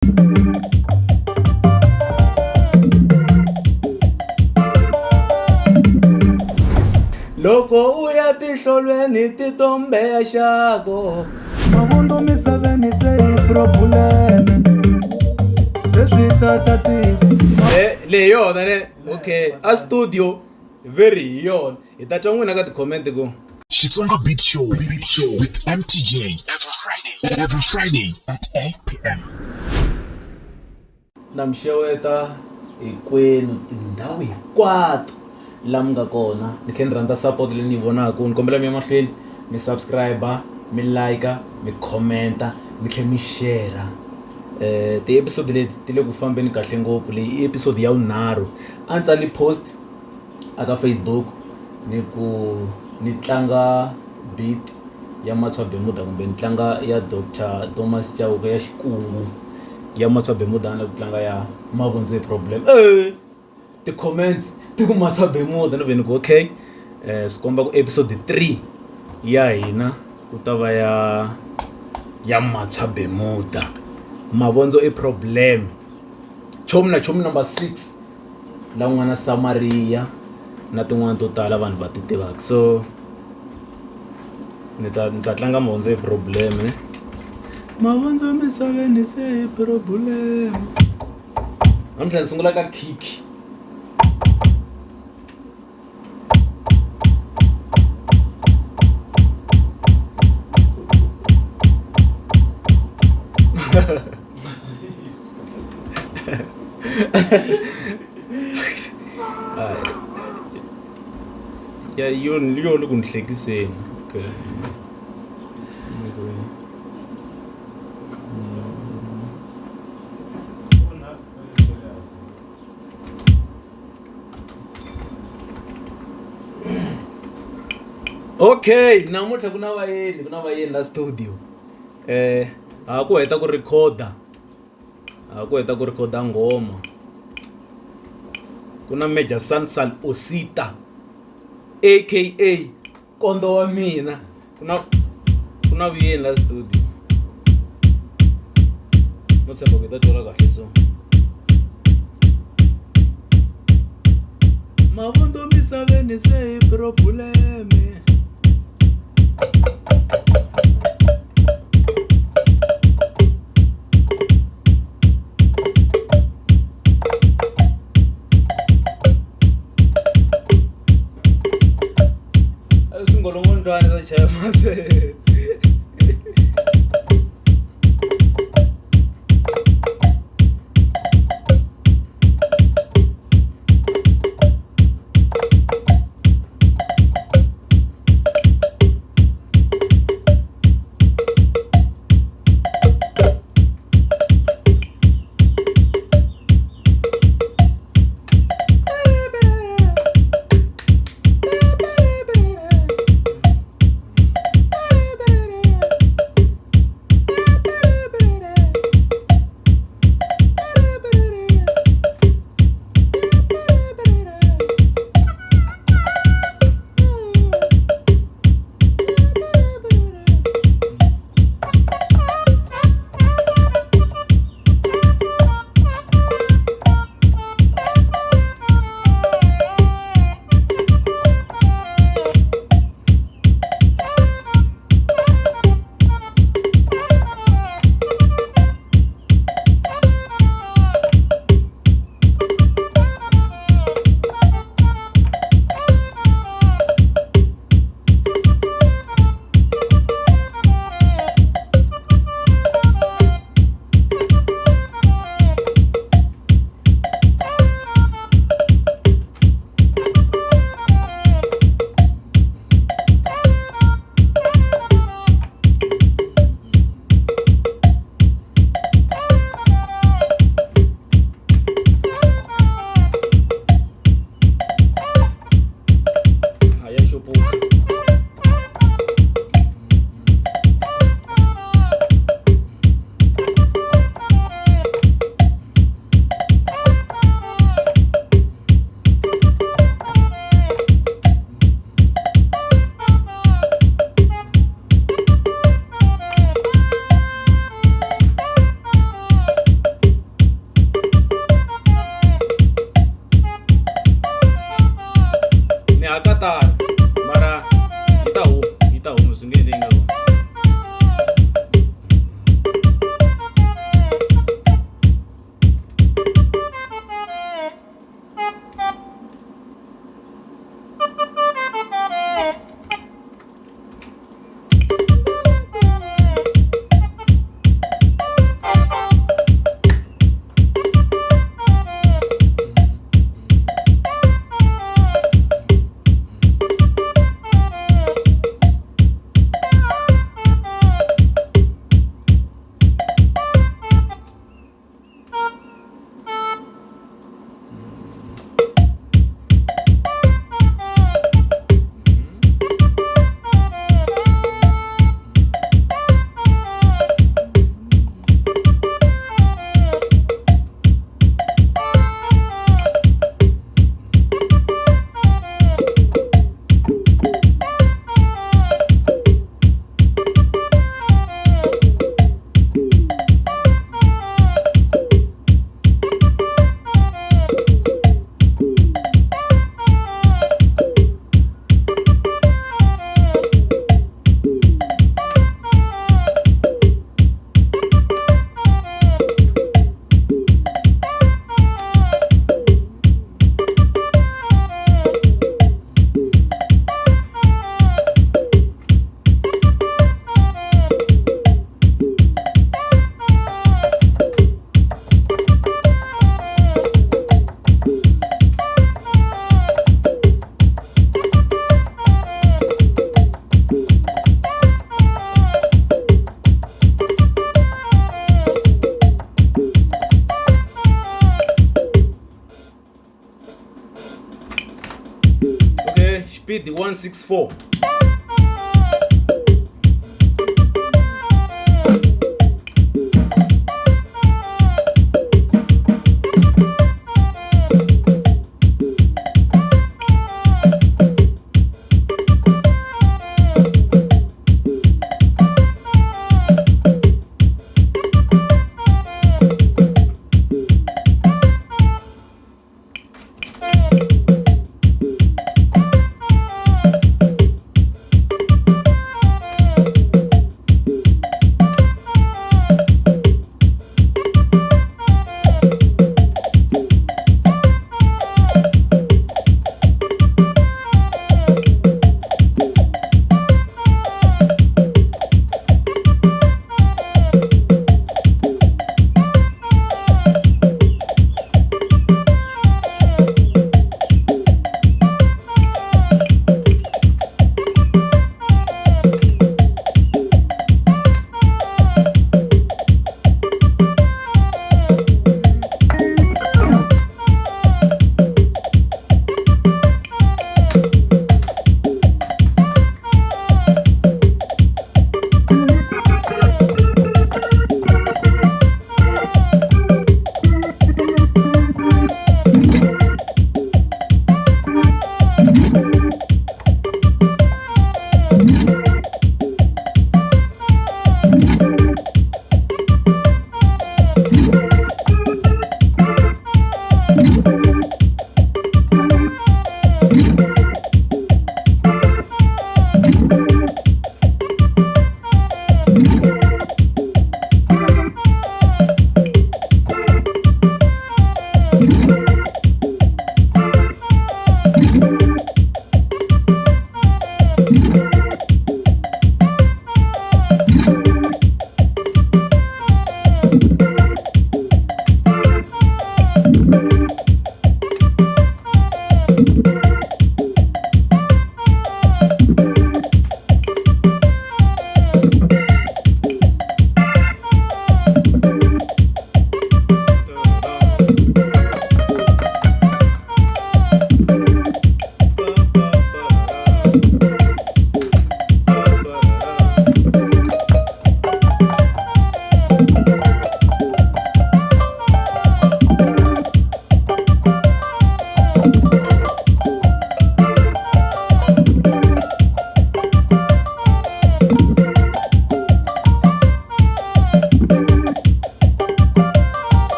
Loko uya tihlolweni ti tombexako mavundu misaveni se hi probleme se swi tata le yona ne okay a studio very hi yona hi ta twa n'wina ka ti-comment ku Xitsonga Beat Show with MTJ every Friday at 8 p.m. na mixeweta hinkwenu tindhawu hinkwato la mi nga kona ni kha ni rhandza support leyi ni yi vonaka ni kombela mi ya mahlweni mi subscriber mi like mi commenta mi tlhela mi share ti-episode leti ti le ku fambeni kahle ngopfu leyi i episode ya vunharhu a ni tsali post aka Facebook ni ku ni tlanga beat ya Matshwa Bemuda kumbe ni tlanga ya Dr. Thomas Chauke ya Xikungu ya Matshwa Bemuda na ku tlanga ya mavunzu problem ti-comments ti ku Matshwa Bemuda no veni ku okay swi komba ku episode 3 ya hina ku ta va ya Matshwa Bemuda mavondzo i problem chomi number 6 la n'wana Samaria na tin'wana to tala vanhu va ti tivaka so ni ta tlanga mavondzo i problem mavondzo misaveni se i problem namuntlha ni sungula ka kick ya yona ku nihlekiseni okay okay namuntlha ku na vayeni la studio ha ku heta ku recorda ngoma ku na Major Sansal Osita aka kondo wa mina ku na vuyeni la studio no tshemba ku ta tola kahle so mavundu misaveni se i probleme ngolongondwana za chaya mase speed 164.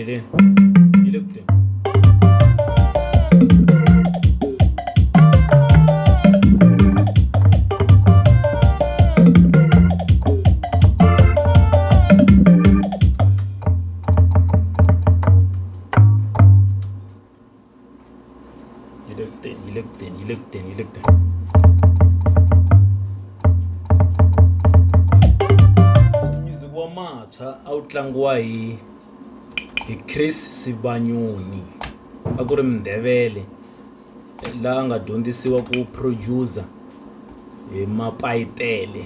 endleleni yi le kuteni. Yi le kuteni. Music wa Matshwa a wu tlangiwa hi Chris Sibanyoni, a ku ri Mndebele la a nga dyondzisiwa ku producer hi mapayitele.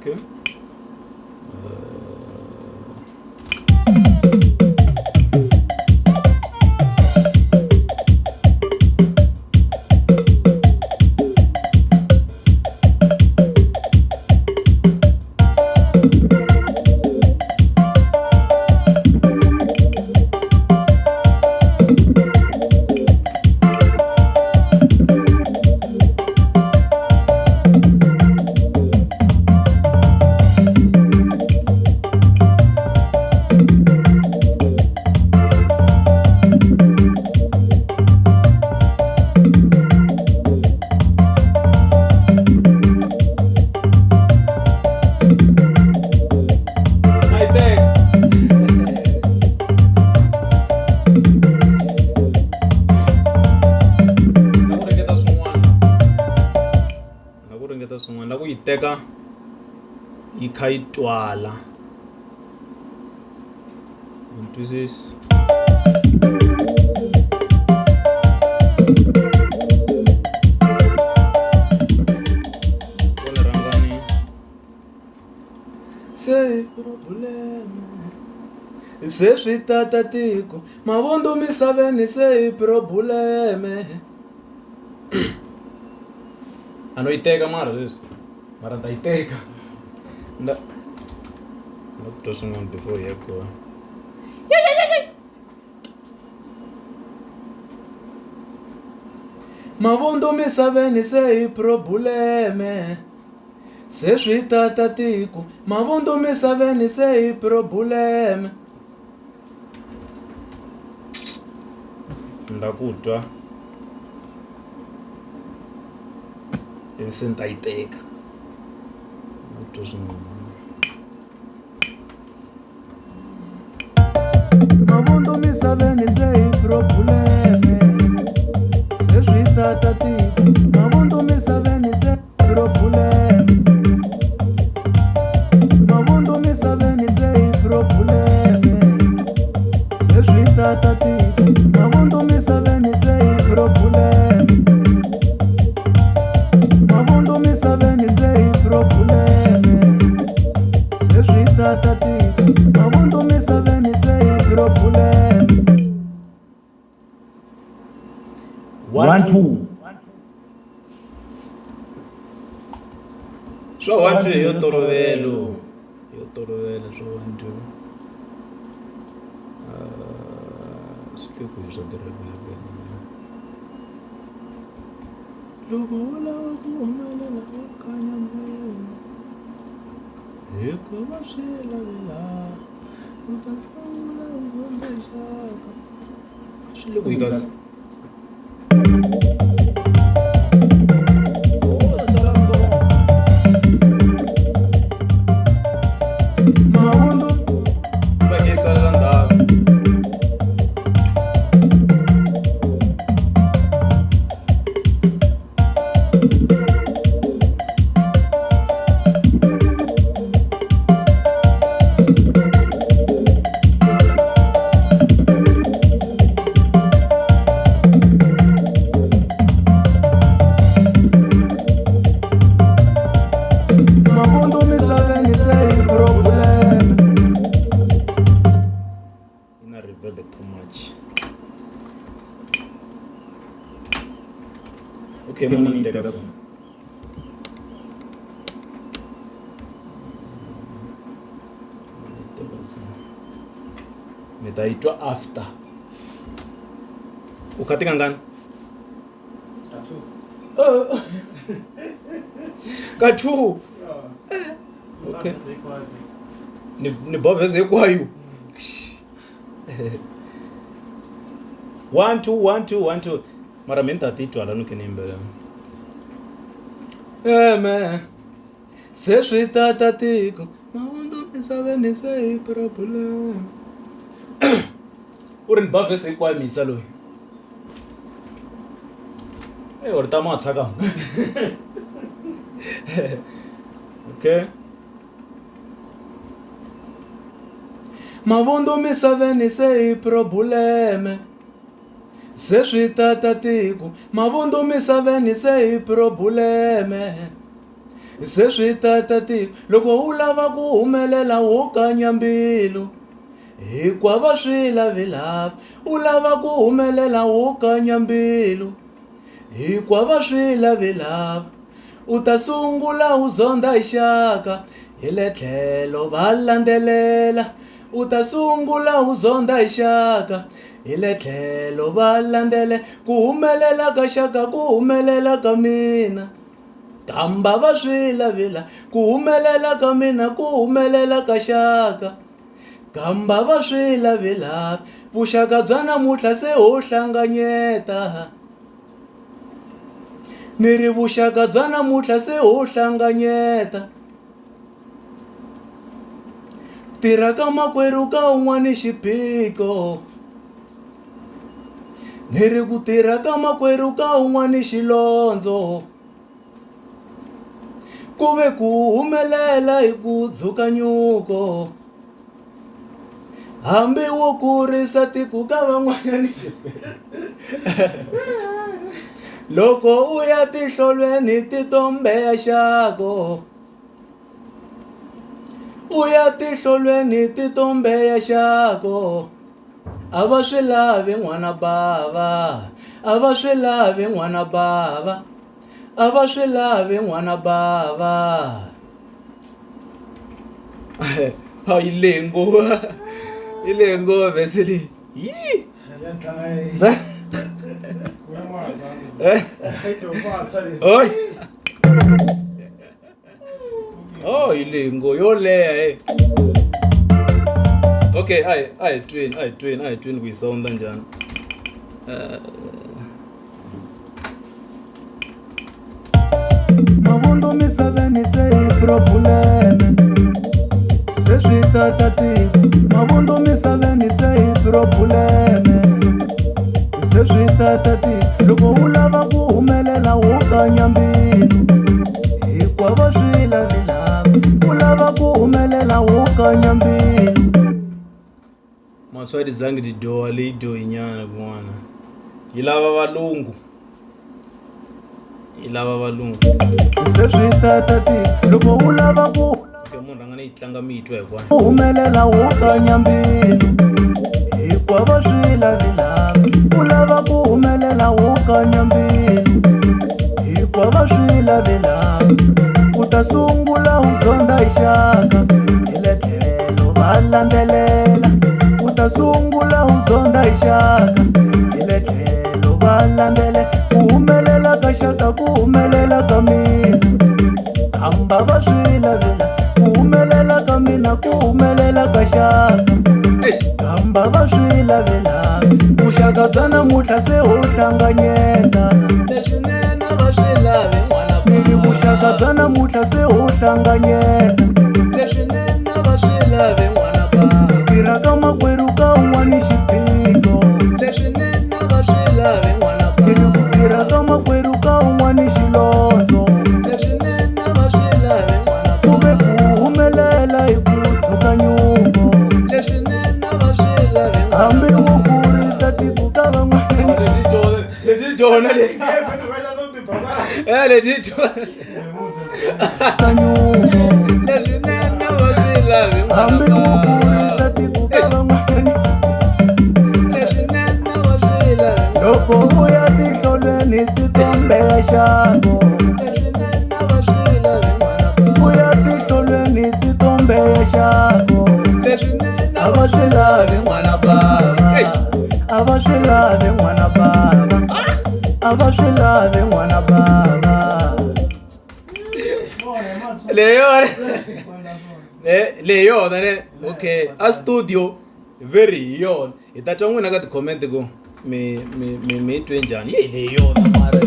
Okay. teka yi kha yi twala twisisa se problema se swi tata tiko mavundu misaveni se probleme ano yi teka mara leswi mara ta yi teka nda ku twa swin'wana before hi ya kona mavundu misaveni se hi probleme se swi tata tiko mavundu misaveni se hi probleme nda ku twa ivi se ni ta yi teka na ku twa swin'wana mavundu misaveni se hi probleme se swi tata tiko mavundu misaveni se probleme mavundu misaveni se hi probleme se swi tata tiko mavundu misaveni se hi probleme mavundu misaveni se hi probleme se swi tata tiko mavundu misaveni se hi probleme 1 2 swa 1 2 yo tolovela swa 1 2 swi ku swa direct loko u lava ku humelela ekaya mina hikuva swi lavela u ta sungula u zonda swi le ku yi kasi mavundu va yisala ndhawu okay, muni teka so ni ta itwa after ukati kangani ka 2 okay ni boveze kwayo 1 2 1 2 1 2 mara menta titwa la nukenimbe me se swi tata tiko mavundu misaveni se hi problem uri ni bavese kwa misa loyi uri ta Matshwa ka okay mavundu misaveni se hi probleme se swi tata tiko mavundu misaveni se hi probleme se swi tata tiko loko u lava ku humelela wo kanya mbilu hikwava swi lavela u lava ku humelela wo kanya mbilu hikwava swi lavela u ta sungula u zonda ixaka hi le tlhelo va landzelela u ta sungula u zonda ixaka hi le tlhelo va landzele ku humelela ka xaka ku humelela ka mina kamba va swi lavela ku humelela ka mina ku humelela ka xaka kamba va swi lavela vuxaka bya namuntlha se ho hlanganyeta ni ri vuxaka bya namuntlha se ho hlanganyeta tirha ka makwerhu ka un'wani xiphiqo ni ri ku tirha ka makwerhu ka un'wani xilondzo ku ve ku humelela hi ku dzuka nyuko hambi wo kurisa tiko ka van'wanyani loko u ya tihlolweni titombeya xako u ya tihlolweni titombeya xako a va swi lavi n'wana bava a va swi lavi n'wana bava a va swi lavi n'wana bava a yi lengo vhese leyi oh yi lengo yo leha okay a hi twini ku yi sounda njhani mavundu misaveni se hi probleme se swi tata tiko mavundu misaveni se hi probleme se swi tata tiko loko u lava ku humelela wo kanya mbilu hinkwavo swi lavilava u lava ku humelela wo kanya mbilu Matshwa di zangi di doha leyi dohinyana kun'wana yi lava valungu se swi tata tiko loko u lava ku munhu rhanga ni yi tlanga mitwa hinkwayo u humelela wo kanya mbilu hinkwavo swi lavilava u lava ku humelela wo kanya mbilu hinkwavo swi lavilava u ta sungula u zonda xaka hi le tlhelo va landzelela u ta sungula u zonda xaka hi le tlhelo va landzelela ku humelela ka xaka ku humelela ka mina hamba va swi lavela ku humelela ka mina ku humelela ka xaka hamba va swi lavela vuxaka bya namuntlha se ho hlanganyeta leswinene va swi lavi n'wana miri vuxaka bya namuntlha se ho hlanganyeta leswinene va swi lavi n'wana bava tirha ka makwerhu ka un'wani xiphiqo leswinene va swi lavi n'wana bava ku tirha ka makwerhu ka un'wani xilondzo leswinene va swi lavi n'wana ku ve ku humelela hi ku dzuka nyuko leswinene va swi lavi hambi wo kurisa tiko ka van'wana leti dyona leti leswinene va swi lavi hambi wo kurisa tiko ka van'wana leswinene va swi lavi loko u ya tihlolweni titombeya xako leswinene va swi lavi u ya tihlolweni titombeya xako leswinene a va swi lavi n'wana bava a va swi lavi n'wana bava a va swi lavi n'wana bava leyona ne okay a studio very hi yona hi ta twa n'wina ka ti-comment ku mi twe njhani yi leyona mara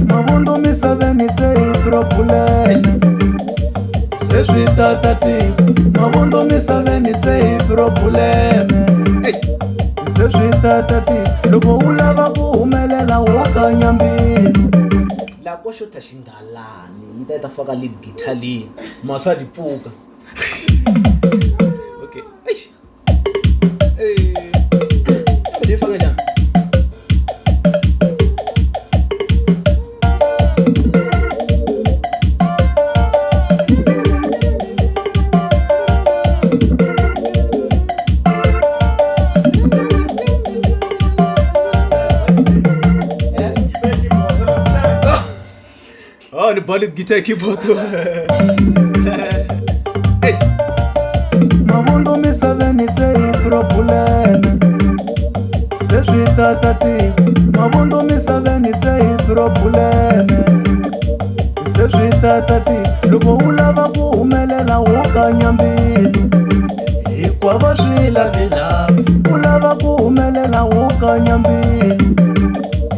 mavundu misaveni se hi probleme se swi tata tiko mavundu misaveni se hi probleme se swi tata tiko loko u lava ku humelela wo kanya mbilu lako xo ta xingalani mi ta yi ta faka lead guitar leyi Matshwa di pfuka okay di faka njhani ni balit guitar keyboard mavundu misaveni se hi probleme se swi tata tiko mavundu misaveni se hi probleme se swi tata tiko loko u lava ku humelela wo kanya mbilu hinkwavo swi lavilava u lava ku humelela wo kanya mbilu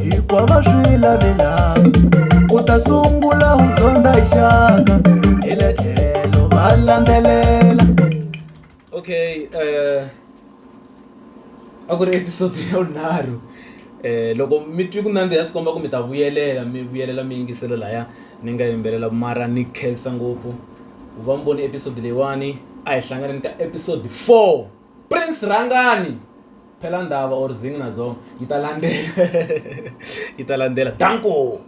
hinkwavo swi lavilava u ta sungula u zonda xaka hi le tlhelo va landzelela okay Okay, a ku ri episode ya vunharhu. Loko mi twi ku nandziha swi komba ku mi ta vuyelela mi yingisela laya ni nga yimbelela mara ni khensa ngopfu ku va mi voni episode leyiwani a hi hlanganeni ka episode 4 Prince Rangani phela ndhava or zing na zona yi ta landzela yi ta landzela danko.